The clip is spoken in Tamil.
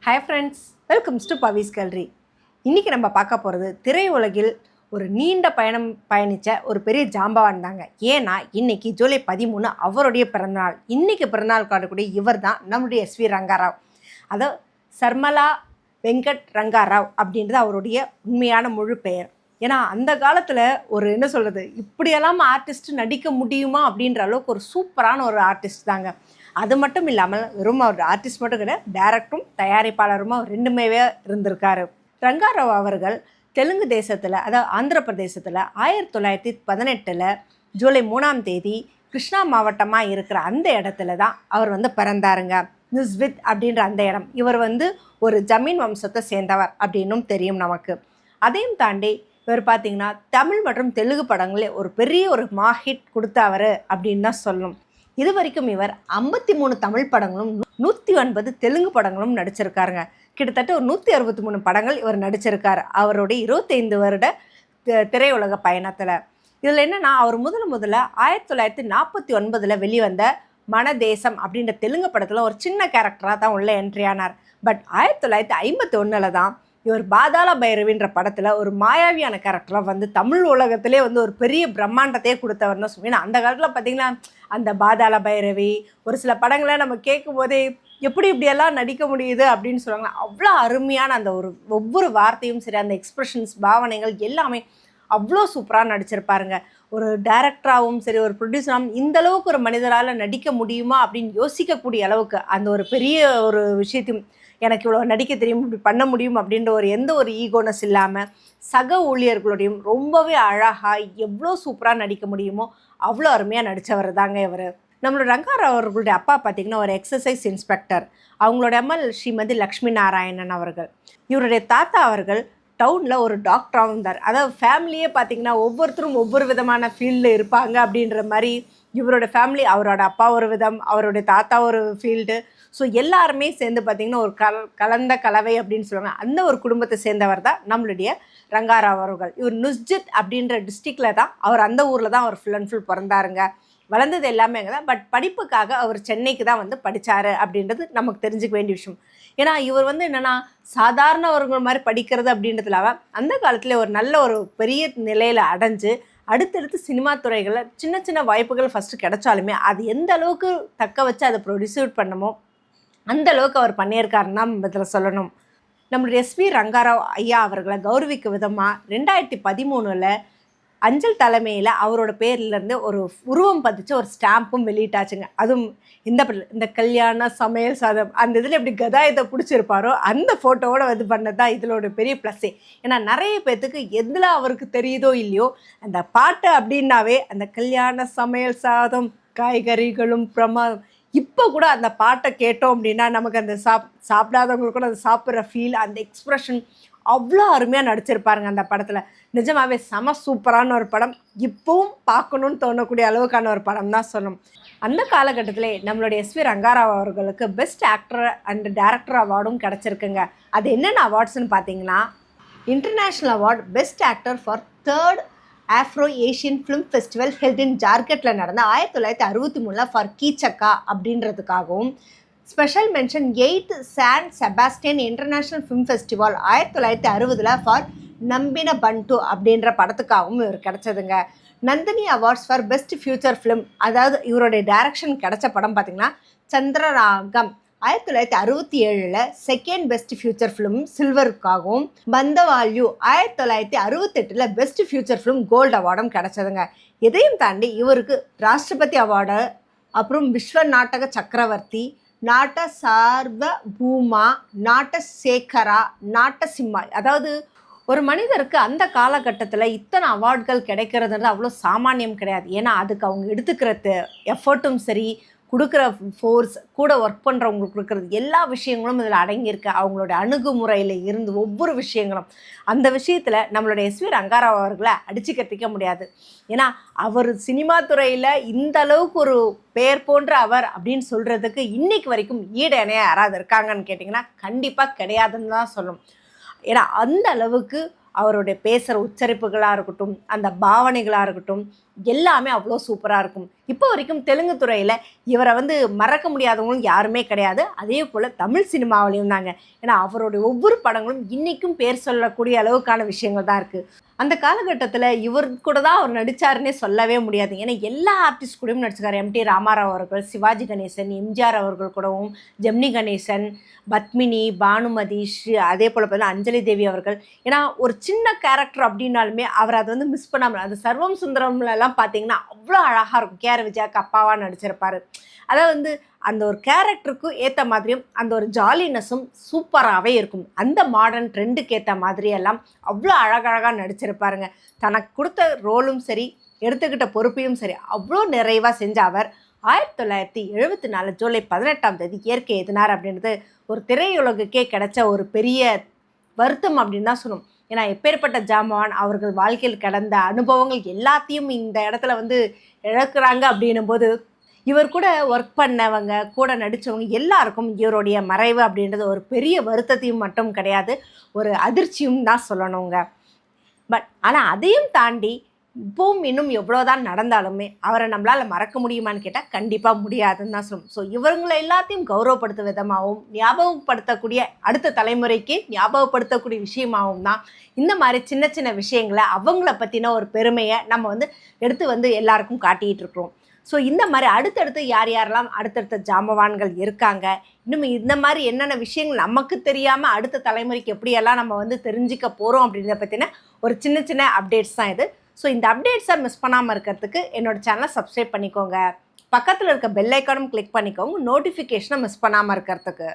Hi friends, welcomes to Pavi's gallery. இன்றைக்கி நம்ம பார்க்க போகிறது திரையுலகில் ஒரு நீண்ட பயணம் பயணித்த ஒரு பெரிய ஜாம்பவான் தாங்க. ஏன்னா இன்றைக்கி ஜூலை 13 அவருடைய பிறந்தநாள். இன்றைக்கி பிறந்தநாள் காட்டக்கூடிய இவர் தான் நம்முடைய எஸ்வி ரங்காராவ். அதோ சர்மலா வெங்கட் ரங்காராவ் அப்படின்றது அவருடைய உண்மையான முழு பெயர். ஏன்னா அந்த காலத்தில் ஒரு என்ன சொல்கிறது, இப்படியெல்லாம் ஆர்டிஸ்ட் நடிக்க முடியுமா அப்படின்ற அளவுக்கு ஒரு சூப்பரான ஒரு ஆர்டிஸ்ட் தாங்க. அது மட்டும் இல்லாமல் வெறும் அவர் ஆர்டிஸ்ட் மட்டும் கிடையாது, டைரக்டரும் தயாரிப்பாளருமா ரெண்டுமே இருந்திருக்காரு. ரங்காராவ் அவர்கள் தெலுங்கு தேசத்தில், அதாவது ஆந்திர பிரதேசத்தில் 1918 ஜூலை 3 கிருஷ்ணா மாவட்டமாக இருக்கிற அந்த இடத்துல தான் அவர் பிறந்தாருங்க. நிஸ்வித் அப்படின்ற அந்த இடம். இவர் ஒரு ஜமீன் வம்சத்தை சேர்ந்தவர் அப்படின்னும் தெரியும் நமக்கு. அதையும் தாண்டி இவர் பார்த்திங்கன்னா தமிழ் மற்றும் தெலுங்கு படங்களே ஒரு பெரிய ஒரு மாஹிட் கொடுத்தவர் அப்படின்னு தான் சொல்லணும். இது வரைக்கும் இவர் 53 தமிழ் படங்களும் 109 தெலுங்கு படங்களும் நடிச்சிருக்காருங்க. கிட்டத்தட்ட ஒரு 163 படங்கள் இவர் நடிச்சிருக்காரு அவருடைய 25 வருட திரையுலக பயணத்தில். இதில் என்னென்னா, அவர் முதல்ல 1949 வெளிவந்த மனதேசம் அப்படின்ற தெலுங்கு படத்தில் ஒரு சின்ன கேரக்டராக தான் உள்ள என்ட்ரி ஆனார். பட் 1951 தான் இவர் பாதாள பைரவின்ற படத்தில் ஒரு மாயாவியான கேரக்டராக தமிழ் உலகத்திலே ஒரு பெரிய பிரம்மாண்டத்தையே கொடுத்தவர் தான் சொல்லுவேன். அந்த காலத்தில் பார்த்திங்கன்னா அந்த பாதாள பைரவி ஒரு சில படங்களை நம்ம கேட்கும் போதே இப்படியெல்லாம் நடிக்க முடியுது அப்படின்னு சொல்லுவாங்க. அவ்வளோ அருமையான அந்த ஒவ்வொரு வார்த்தையும் சரி, அந்த எக்ஸ்ப்ரெஷன்ஸ், பாவனைகள் எல்லாமே அவ்வளோ சூப்பராக நடிச்சிருப்பாருங்க. ஒரு டைரக்டராகவும் சரி, ஒரு ப்ரொடியூசராகவும் இந்தளவுக்கு ஒரு மனிதரால் நடிக்க முடியுமா அப்படின்னு யோசிக்கக்கூடிய அளவுக்கு அந்த ஒரு பெரிய ஒரு விஷயத்தையும், எனக்கு இவ்வளோ நடிக்க தெரியும், இப்படி பண்ண முடியும் அப்படின்ற எந்த ஒரு ஈகோனஸ் இல்லாமல் சக ஊழியர்களுடையும் ரொம்பவே அழகாக எவ்வளோ சூப்பராக நடிக்க முடியுமோ அவ்வளோ அருமையாக நடித்தவர் தாங்க இவர். நம்மளோட ரங்காராவ் அவர்களுடைய அப்பா பார்த்திங்கன்னா ஒரு எக்ஸசைஸ் இன்ஸ்பெக்டர். அவங்களோட அம்மா ஸ்ரீமதி லக்ஷ்மி நாராயணன் அவர்கள். இவருடைய தாத்தா அவர்கள் டவுனில் ஒரு டாக்டராகவும் இருந்தார். அதாவது ஃபேமிலியே பார்த்திங்கன்னா ஒவ்வொருத்தரும் ஒவ்வொரு விதமான ஃபீல்டில் இருப்பாங்க அப்படின்ற மாதிரி இவரோட ஃபேமிலி. அவரோட அப்பா ஒரு விதம், அவருடைய தாத்தா ஒரு ஃபீல்டு. ஸோ எல்லாருமே சேர்ந்து பார்த்திங்கன்னா ஒரு கலந்த கலவை அப்படின்னு சொல்லுவாங்க. அந்த ஒரு குடும்பத்தை சேர்ந்தவர் தான் நம்மளுடைய ரங்காராவ் அவர்கள். இவர் நுஸ்ஜித் அப்படின்ற டிஸ்ட்ரிக்டில் தான் அவர், அந்த ஊரில் தான் அவர் ஃபுல் அண்ட் ஃபுல் பிறந்தாருங்க. வளர்ந்தது எல்லாமே அங்கே தான். பட் படிப்புக்காக அவர் சென்னைக்கு தான் படித்தார் அப்படின்றது நமக்கு தெரிஞ்சுக்க வேண்டிய விஷயம். ஏன்னா இவர் என்னென்னா சாதாரணவர்கள் மாதிரி படிக்கிறது அப்படின்றதுல அந்த காலத்தில் ஒரு நல்ல ஒரு பெரிய நிலையில் அடைஞ்சு அடுத்தடுத்து சினிமா துறைகளில் சின்ன சின்ன வாய்ப்புகள் ஃபஸ்ட்டு கிடைச்சாலுமே அது எந்த அளவுக்கு தக்க வச்சு அதை ப்ரொடியூட் பண்ணமோ அந்த அளவுக்கு அவர் பண்ணியிருக்காருன்னு தான் இதில் சொல்லணும். நம்மளுடைய எஸ்வி ரங்காராவ் ஐயா அவர்களை கௌரவிக்க விதமாக 2013 அஞ்சல் தலைமையில் அவரோட பேர்லேருந்து ஒரு உருவம் பதிச்சு ஒரு ஸ்டாம்பும் வெளியிட்டாச்சுங்க. அதுவும் இந்த கல்யாண சமையல் சாதம் அந்த இதில் எப்படி கதாயத்தை பிடிச்சிருப்பாரோ அந்த ஃபோட்டோவோடு பண்ணது தான் இதிலோட பெரிய ப்ளஸ்ஸே. ஏன்னா நிறைய பேர்த்துக்கு எதில் அவருக்கு தெரியுதோ இல்லையோ, அந்த பாட்டு அப்படின்னாவே அந்த கல்யாண சமையல் சாதம் காய்கறிகளும் பிரமாதம், இப்போ கூட அந்த பாட்டை கேட்டோம் அப்படின்னா நமக்கு அந்த சாப்பிடாதவங்களுக்கு கூட அந்த சாப்பிட்ற ஃபீல், அந்த எக்ஸ்ப்ரெஷன் அவ்வளோ அருமையாக நடிச்சிருப்பாருங்க அந்த படத்தில். நிஜமாகவே செம சூப்பரான ஒரு படம். இப்போவும் பார்க்கணுன்னு தோணக்கூடிய அளவுக்கான ஒரு படம் தான் சொல்லணும். அந்த காலகட்டத்திலே நம்மளுடைய எஸ்வி ரங்காராவ் அவர்களுக்கு பெஸ்ட் ஆக்டர் அண்ட் டைரக்டர் அவார்டும் கிடச்சிருக்குங்க. அது என்னென்ன அவார்ட்ஸ்னு பார்த்தீங்கன்னா, international award best actor for 3rd Afro Asian film festival held in ஜார்க்கட்டில் நடந்த 1963 ஃபார் கீச்சக்கா அப்படின்றதுக்காகவும், special mention 8th San Sebastian international film festival 1960 for நம்பின பண்டு அப்படின்ற படத்துக்காகவும் இவர் கிடச்சதுங்க. Nandini awards for best feature film, அதாவது இவருடைய டைரக்ஷன் கிடச்ச படம் பார்த்திங்கன்னா Chandraragam 1967 second best feature film சில்வருக்காகவும், Bandhavyalu 1968 best feature film gold அவார்டும் கிடச்சதுங்க. இதையும் தாண்டி இவருக்கு ராஷ்டிரபதி அவார்டு, அப்புறம் விஸ்வ நாடக சக்கரவர்த்தி, நாட்ட சார்வபூமா, நாட்ட சேகரா, நாட்ட சிம்மா, அதாவது ஒரு மனிதருக்கு அந்த காலகட்டத்தில் இத்தனை அவார்டுகள் கிடைக்கிறதுன்றது அவ்வளோ சாமானியம் கிடையாது. ஏன்னா அதுக்கு அவங்க எடுத்துக்கிற எஃபர்ட்டும் சரி, கொடுக்குற ஃபோர்ஸ், கூட ஒர்க் பண்ணுறவங்களுக்கு கொடுக்குறது எல்லா விஷயங்களும் இதில் அடங்கியிருக்கு. அவங்களோட அணுகுமுறையில் இருந்து ஒவ்வொரு விஷயங்களும், அந்த விஷயத்தில் நம்மளுடைய எஸ்வி ரங்காராவ் அவர்களை அடிச்சுக்கத்திக்க முடியாது. ஏன்னா அவர் சினிமா துறையில் இந்த அளவுக்கு ஒரு பெயர் போன்ற அவர் அப்படின்னு சொல்கிறதுக்கு இன்றைக்கு வரைக்கும் ஈடு இணையாக யாராவது இருக்காங்கன்னு கேட்டிங்கன்னா கண்டிப்பாக கிடையாதுன்னு தான் சொல்லணும். ஏன்னா அந்த அளவுக்கு அவருடைய பேசுகிற உச்சரிப்புகளாக இருக்கட்டும், அந்த பாவனைகளாக இருக்கட்டும், எல்லாமே அவ்வளோ சூப்பராக இருக்கும். இப்போ வரைக்கும் தெலுங்கு துறையில் இவரை வந்து மறக்க முடியாதவங்களும் யாருமே கிடையாது. அதே போல் தமிழ் சினிமாவிலையும் தாங்க. ஏன்னா அவருடைய ஒவ்வொரு படங்களும் இன்றைக்கும் பேர் சொல்லக்கூடிய அளவுக்கான விஷயங்கள் தான் இருக்குது. அந்த காலகட்டத்தில் இவர் கூட தான் அவர் நடித்தாருன்னே சொல்லவே முடியாது. ஏன்னா எல்லா ஆர்டிஸ்ட் கூடயும் நடிச்சிருக்காரு. எம்டி ராமாராவ் அவர்கள், சிவாஜி கணேசன், எம்ஜிஆர் அவர்கள் கூடவும், ஜெமினி கணேசன், பத்மினி, பானுமதி, அதே போல் பார்த்தீங்கன்னா அஞ்சலி தேவி அவர்கள். ஏன்னா ஒரு சின்ன கேரக்டர் அப்படின்னாலுமே அவர் அதை வந்து மிஸ் பண்ணாமல், அது சர்வம் சுந்தரம்லலாம் பார்த்தீங்கன்னா அவ்வளோ அழகாக இருக்கும். கேஆர் விஜயாவுக்கு அப்பாவாக நடிச்சிருப்பார். அதாவது வந்து அந்த ஒரு கேரக்டருக்கும் ஏற்ற மாதிரியும் அந்த ஒரு ஜாலினஸும் சூப்பராகவே இருக்கும். அந்த மாடர்ன் ட்ரெண்டுக்கு ஏற்ற மாதிரியெல்லாம் அவ்வளோ அழகழகாக நடிச்சிருப்பாருங்க. தனக்கு கொடுத்த ரோலும் சரி, எடுத்துக்கிட்ட பொறுப்பையும் சரி அவ்வளோ நிறைவாக செஞ்ச அவர் 1974 ஜூலை 18ஆம் தேதி இயற்கை எதினார் அப்படின்றது ஒரு திரையுலகுக்கே கிடைச்ச ஒரு பெரிய வருத்தம் அப்படின்னு தான் சொல்லணும். ஏன்னா எப்பேற்பட்ட ஜாம்பவான், அவர்கள் வாழ்க்கையில் கடந்த அனுபவங்கள் எல்லாத்தையும் இந்த இடத்துல வந்து இழக்கிறாங்க அப்படின்னும் போது, இவர் கூட ஒர்க் பண்ணவங்க, கூட நடித்தவங்க எல்லாருக்கும் இவருடைய மறைவு அப்படின்றது ஒரு பெரிய வருத்தத்தையும் மட்டும் கிடையாது, ஒரு அதிர்ச்சியும் தான் சொல்லணுங்க. ஆனால் அதையும் தாண்டி இப்பவும் இன்னும் எவ்வளோதான் நடந்தாலுமே அவரை நம்மளால் மறக்க முடியுமான்னு கேட்டால் கண்டிப்பாக முடியாதுன்னு தான் சொல்லணும். ஸோ இவங்களை எல்லாத்தையும் கௌரவப்படுத்தும் விதமாகவும் ஞாபகப்படுத்தக்கூடிய அடுத்த தலைமுறைக்கு ஞாபகப்படுத்தக்கூடிய விஷயமாகவும் தான் இந்த மாதிரி சின்ன சின்ன விஷயங்களை அவங்கள பற்றின ஒரு பெருமையை நம்ம வந்து எடுத்து வந்து எல்லாருக்கும் காட்டிகிட்டு இருக்கிறோம். ஸோ இந்த மாதிரி அடுத்தடுத்து யார் யாரெல்லாம் அடுத்தடுத்த ஜாம்பவான்கள் இருக்காங்க, இன்னும் இந்த மாதிரி என்னென்ன விஷயங்கள் நமக்கு தெரியாமல் அடுத்த தலைமுறைக்கு எப்படியெல்லாம் நம்ம வந்து தெரிஞ்சிக்க போகிறோம் அப்படின்றத பற்றின ஒரு சின்ன சின்ன அப்டேட்ஸ் தான் இது. ஸோ இந்த அப்டேட்ஸை மிஸ் பண்ணாமல் இருக்கிறதுக்கு என்னோட சேனலை சப்ஸ்கிரைப் பண்ணிக்கோங்க. பக்கத்தில் இருக்க பெல் ஐக்கானும் கிளிக் பண்ணிக்கோங்க, நோட்டிஃபிகேஷனை மிஸ் பண்ணாமல் இருக்கிறதுக்கு.